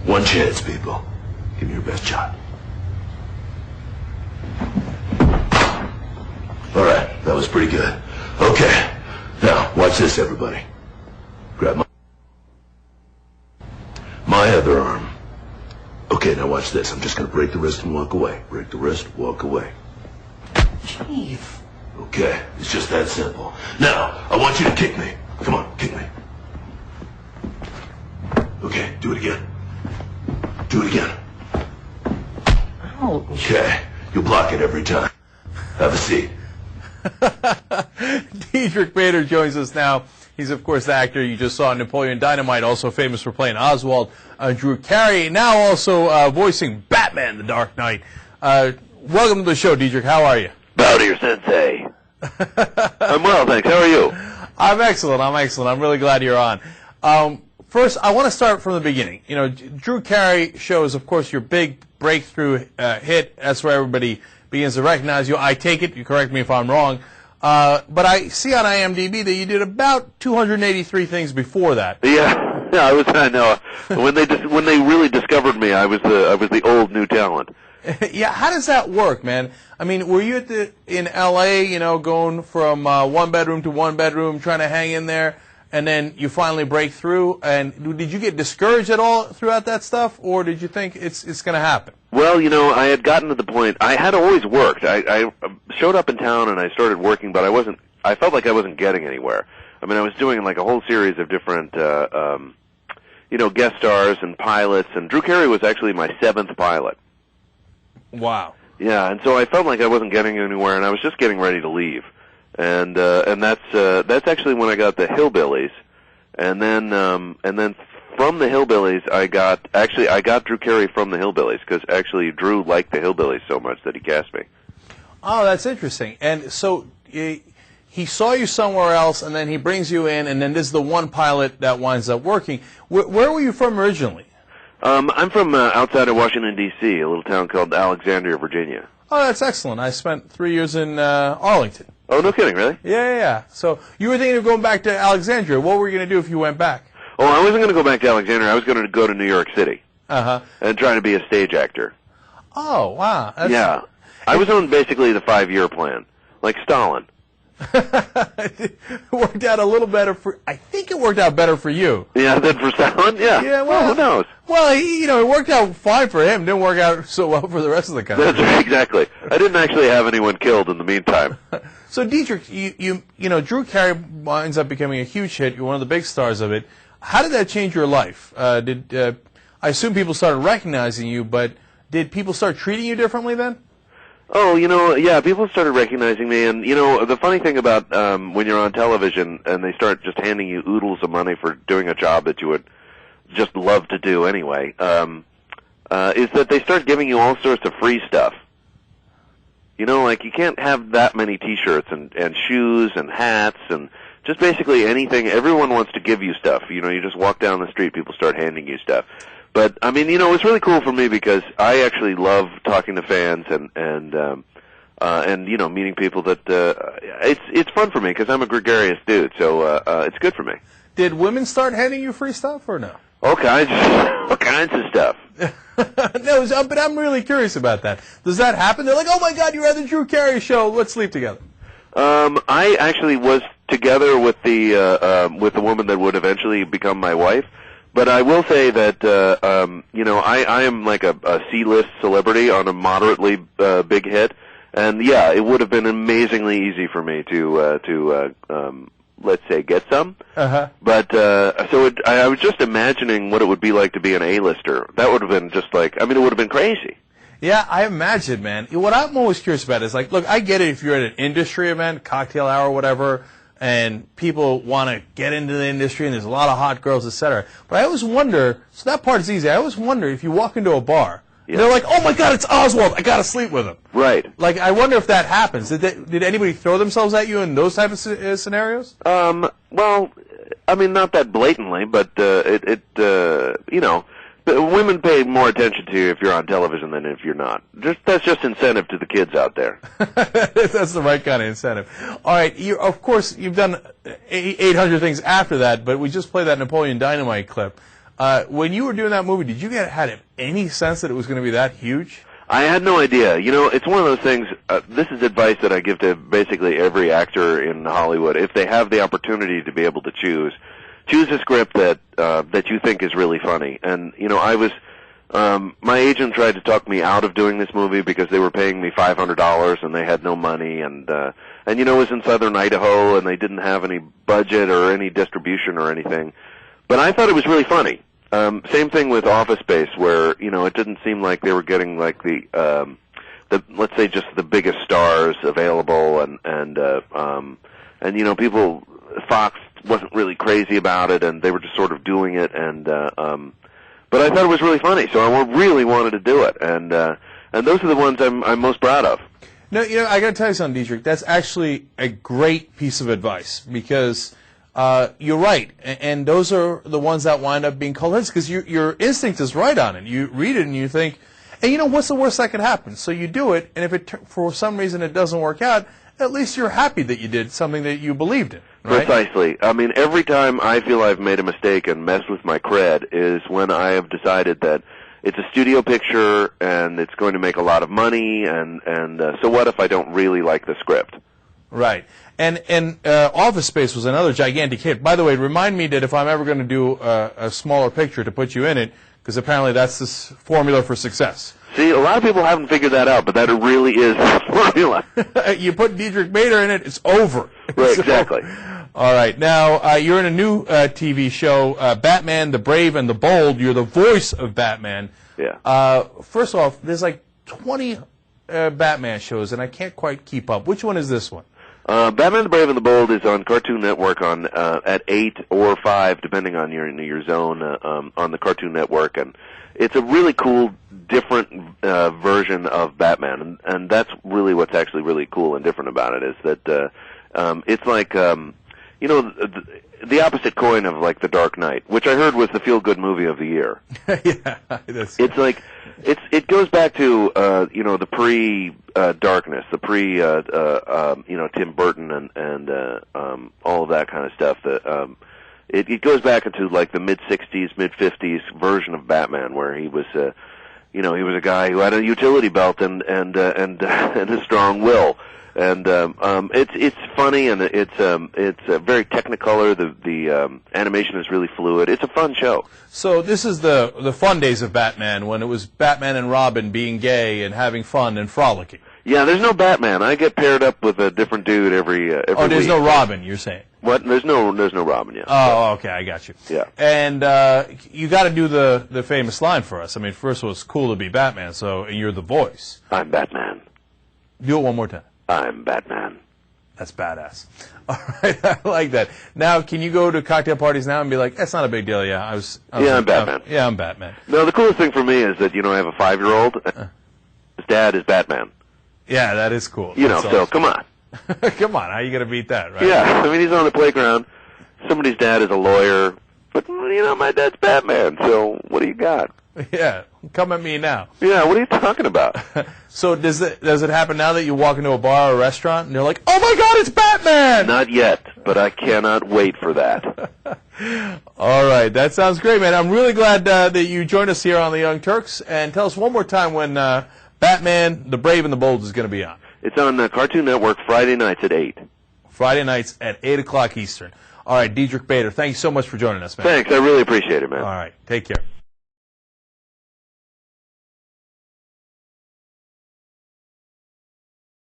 One chance, people. Give me your best shot. All right, that was pretty good. Okay, now watch this, everybody. Grab my other arm. Okay, now watch this. I'm just gonna break the wrist and walk away. Break the wrist, walk away. Chief. Okay, it's just that simple. Now, I want you to kick me. Come on, kick me. Okay, do it again. Do it again. Ouch. Okay, you'll block it every time. Have a seat. Diedrich Bader joins us now. He's, of course, the actor you just saw in Napoleon Dynamite, also famous for playing Oswald. Drew Carey, now also voicing Batman, The Dark Knight. Welcome to the show, Diedrich. How are you? Bow to your sensei. I'm well, thanks. How are you? I'm excellent. I'm really glad you're on. First, I want to start from the beginning. You know, Drew Carey show is, of course, your big breakthrough hit. That's where everybody begins to recognize you. I take it. You correct me if I'm wrong. But I see on IMDb that you did about 283 things before that. Yeah, I know. When they really discovered me, I was the old new talent. Yeah, how does that work, man? I mean, were you in L.A., you know, going from one bedroom to one bedroom, trying to hang in there, and then you finally break through? And did you get discouraged at all throughout that stuff, or did you think it's going to happen? Well, you know, I had gotten to the point. I had always worked. I showed up in town and I started working, but I felt like I wasn't getting anywhere. I mean, I was doing like a whole series of different, guest stars and pilots, and Drew Carey was actually my 7th pilot. Wow. Yeah, and so I felt like I wasn't getting anywhere, and I was just getting ready to leave. And that's actually when I got the Hillbillies, and then from the Hillbillies I got Drew Carey from the Hillbillies, because actually Drew liked the Hillbillies so much that he cast me. Oh, that's interesting. And so he saw you somewhere else, and then he brings you in, and then this is the one pilot that winds up working. Where were you from originally? I'm from outside of Washington, D.C., a little town called Alexandria, Virginia. Oh, that's excellent. I spent 3 years in Arlington. Oh, no kidding, really? Yeah. So you were thinking of going back to Alexandria. What were you going to do if you went back? Oh, I wasn't going to go back to Alexandria. I was going to go to New York City and try to be a stage actor. Oh, wow. Yeah. I was on basically the 5-year plan, like Stalin. It worked out a little better I think it worked out better for you. Yeah, than for Stalin? Yeah. Yeah, well, who knows? Well, it worked out fine for him. Didn't work out so well for the rest of the country. That's right, exactly. I didn't actually have anyone killed in the meantime. So, Diedrich, you know, Drew Carey winds up becoming a huge hit. You're one of the big stars of it. How did that change your life? I assume people started recognizing you, but did people start treating you differently then? Oh, yeah, people started recognizing me, and, the funny thing about when you're on television and they start just handing you oodles of money for doing a job that you would just love to do anyway, is that they start giving you all sorts of free stuff. Like you can't have that many T-shirts and shoes and hats and just basically anything. Everyone wants to give you stuff. You just walk down the street, people start handing you stuff. But I mean, it's really cool for me because I actually love talking to fans and meeting people that it's fun for me because I'm a gregarious dude, so it's good for me. Did women start handing you free stuff or no? All kinds of stuff. No, but I'm really curious about that. Does that happen? They're like, "Oh my God, you're at the Drew Carey show. Let's sleep together." I actually was together with the woman that would eventually become my wife. But I will say that, I am like a C-list celebrity on a moderately big hit. And, yeah, it would have been amazingly easy for me to let's say, get some. But I was just imagining what it would be like to be an A-lister. That would have been just like, it would have been crazy. Yeah, I imagine, man. What I'm always curious about is, like, look, I get it if you're at an industry event, cocktail hour, whatever, and people want to get into the industry, and there's a lot of hot girls, etc. But I always wonder, so that part is easy, I always wonder if you walk into a bar, and they're like, oh my God, it's Oswald, I got to sleep with him. Right. Like, I wonder if that happens. Did anybody throw themselves at you in those type of scenarios? Well, not that blatantly, but women pay more attention to you if you're on television than if you're not. That's just incentive to the kids out there. That's the right kind of incentive. All right, of course, you've done 800 things after that, but we just played that Napoleon Dynamite clip. When you were doing that movie, did you had any sense that it was going to be that huge? I had no idea. You know, it's one of those things, this is advice that I give to basically every actor in Hollywood. If they have the opportunity to be able to choose a script that you think is really funny. And, you know, my agent tried to talk me out of doing this movie because they were paying me $500 and they had no money, and you know, it was in southern Idaho and they didn't have any budget or any distribution or anything. But I thought it was really funny. Same thing with Office Space, where, you know, it didn't seem like they were getting like the let's say just the biggest stars available, and you know, Fox wasn't really crazy about it, and they were just sort of doing it, and but I thought it was really funny, so I really wanted to do it, and those are the ones I'm most proud of. No, you know, I got to tell you something, Diedrich. That's actually a great piece of advice, because you're right, and those are the ones that wind up being called hits, because your instinct is right on it. You read it and you think, and you know, what's the worst that could happen? So you do it, and if for some reason it doesn't work out, at least you're happy that you did something that you believed in. Right? Precisely. I mean, every time I feel I've made a mistake and messed with my cred is when I have decided that it's a studio picture and it's going to make a lot of money, and so what if I don't really like the script? Right. And Office Space was another gigantic hit. By the way, remind me that if I'm ever going to do a smaller picture to put you in it, because apparently that's the formula for success. See, a lot of people haven't figured that out, but that really is the formula. You put Diedrich Bader in it, it's over. Right, exactly. All right. Now, you're in a new TV show, Batman, the Brave and the Bold. You're the voice of Batman. Yeah. First off, there's like 20 Batman shows, and I can't quite keep up. Which one is this one? Batman, the Brave and the Bold is on Cartoon Network at 8 or 5, depending on your zone, on the Cartoon Network, and it's a really cool, different version of Batman, and that's really what's actually really cool and different about it, is that it's like, you know, the opposite coin of like The Dark Knight, which I heard was the feel-good movie of the year. Yeah, it's like it goes back to you know, the pre-darkness, the pre you know, Tim Burton and all of that kind of stuff. That it goes back into like the mid-60s, mid-50s version of Batman, where he was you know, he was a guy who had a utility belt and a strong will. And it's funny, and it's very Technicolor. The animation is really fluid. It's a fun show. So this is the fun days of Batman, when it was Batman and Robin being gay and having fun and frolicking. Yeah, there's no Batman. I get paired up with a different dude every Oh, there's week. no Robin, you're saying? What? There's no Robin yet. Oh, okay, I got you. Yeah. And you got to do the famous line for us. I mean, first of all, it's cool to be Batman, so you're the voice. I'm Batman. Do it one more time. I'm Batman. That's badass. All right, I like that. Now, can you go to cocktail parties now and be like, that's not a big deal, yeah, I'm Batman. Yeah, I'm Batman. No, the coolest thing for me is that, you know, I have a 5-year-old. His dad is Batman. Yeah, that is cool. You know, so come on. Come on, how are you going to beat that, right? Yeah, I mean, he's on the playground. Somebody's dad is a lawyer. But, you know, my dad's Batman, so what do you got? Yeah, come at me now. Yeah, what are you talking about? So does it happen now that you walk into a bar or a restaurant and they're like, oh my God, it's Batman! Not yet, but I cannot wait for that. All right, that sounds great, man. I'm really glad that you joined us here on the Young Turks. And tell us one more time when Batman, the Brave and the Bold is going to be on. It's on Cartoon Network Friday nights at 8. Friday nights at 8 o'clock Eastern. All right, Diedrich Bader, thank you so much for joining us, man. Thanks, I really appreciate it, man. All right, take care.